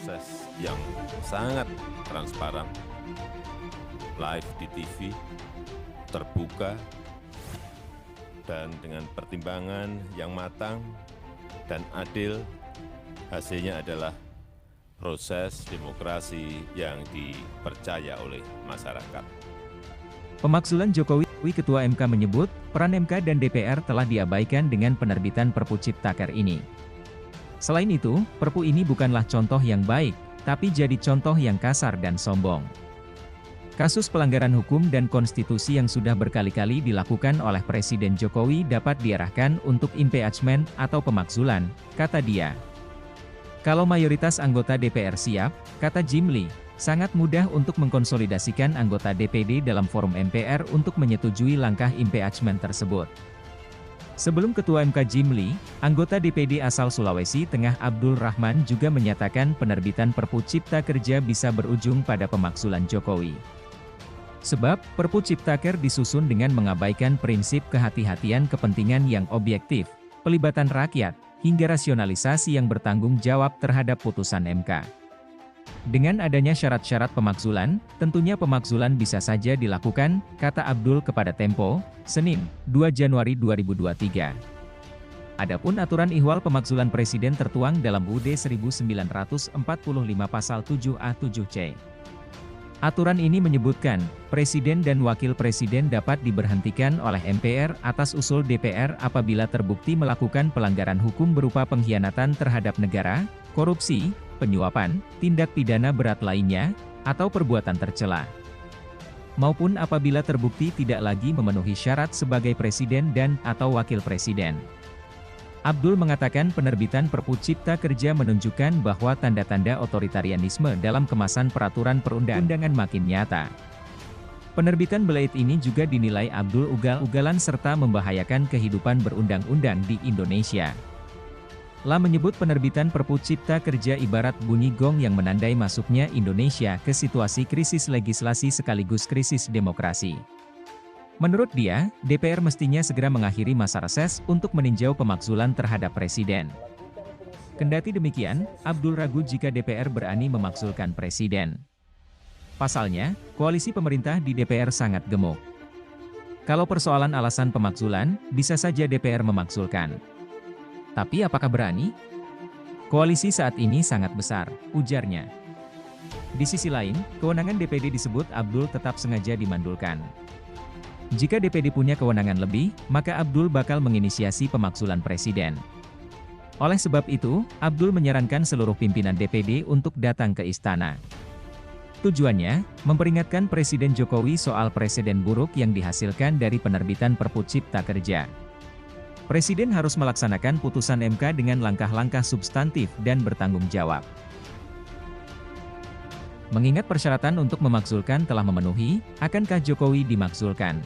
proses yang sangat transparan, live di TV, terbuka, dan dengan pertimbangan yang matang dan adil, hasilnya adalah proses demokrasi yang dipercaya oleh masyarakat. Pemakzulan Jokowi, Ketua MK menyebut, peran MK dan DPR telah diabaikan dengan penerbitan Perpu Ciptaker ini. Selain itu, Perpu ini bukanlah contoh yang baik, tapi jadi contoh yang kasar dan sombong. Kasus pelanggaran hukum dan konstitusi yang sudah berkali-kali dilakukan oleh Presiden Jokowi dapat diarahkan untuk impeachment atau pemakzulan, kata dia. Kalau mayoritas anggota DPR siap, kata Jimli, sangat mudah untuk mengkonsolidasikan anggota DPD dalam forum MPR untuk menyetujui langkah impeachment tersebut. Sebelum Ketua MK Jimli, anggota DPD asal Sulawesi Tengah Abdul Rahman juga menyatakan penerbitan Perpu Cipta Kerja bisa berujung pada pemakzulan Jokowi. Sebab, Perpu Ciptaker disusun dengan mengabaikan prinsip kehati-hatian kepentingan yang objektif, pelibatan rakyat, hingga rasionalisasi yang bertanggung jawab terhadap putusan MK. Dengan adanya syarat-syarat pemakzulan, tentunya pemakzulan bisa saja dilakukan, kata Abdul kepada Tempo, Senin, 2 Januari 2023. Adapun aturan ihwal pemakzulan presiden tertuang dalam UUD 1945 Pasal 7A 7C. Aturan ini menyebutkan, Presiden dan Wakil Presiden dapat diberhentikan oleh MPR atas usul DPR apabila terbukti melakukan pelanggaran hukum berupa pengkhianatan terhadap negara, korupsi, penyuapan, tindak pidana berat lainnya, atau perbuatan tercela. Maupun apabila terbukti tidak lagi memenuhi syarat sebagai presiden dan atau wakil presiden. Abdul mengatakan penerbitan Perpu Cipta Kerja menunjukkan bahwa tanda-tanda otoritarianisme dalam kemasan peraturan perundang-undangan makin nyata. Penerbitan belait ini juga dinilai Abdul ugal-ugalan serta membahayakan kehidupan berundang-undang di Indonesia. La menyebut penerbitan Perpu Cipta Kerja ibarat bunyi gong yang menandai masuknya Indonesia ke situasi krisis legislasi sekaligus krisis demokrasi. Menurut dia, DPR mestinya segera mengakhiri masa reses untuk meninjau pemakzulan terhadap Presiden. Kendati demikian, Abdul ragu jika DPR berani memakzulkan Presiden. Pasalnya, koalisi pemerintah di DPR sangat gemuk. Kalau persoalan alasan pemakzulan, bisa saja DPR memakzulkan. Tapi apakah berani? Koalisi saat ini sangat besar, ujarnya. Di sisi lain, kewenangan DPD disebut Abdul tetap sengaja dimandulkan. Jika DPD punya kewenangan lebih, maka Abdul bakal menginisiasi pemakzulan presiden. Oleh sebab itu, Abdul menyarankan seluruh pimpinan DPD untuk datang ke istana. Tujuannya, memperingatkan Presiden Jokowi soal presiden buruk yang dihasilkan dari penerbitan Perpu Cipta Kerja. Presiden harus melaksanakan putusan MK dengan langkah-langkah substantif dan bertanggung jawab. Mengingat persyaratan untuk memakzulkan telah memenuhi, akankah Jokowi dimakzulkan?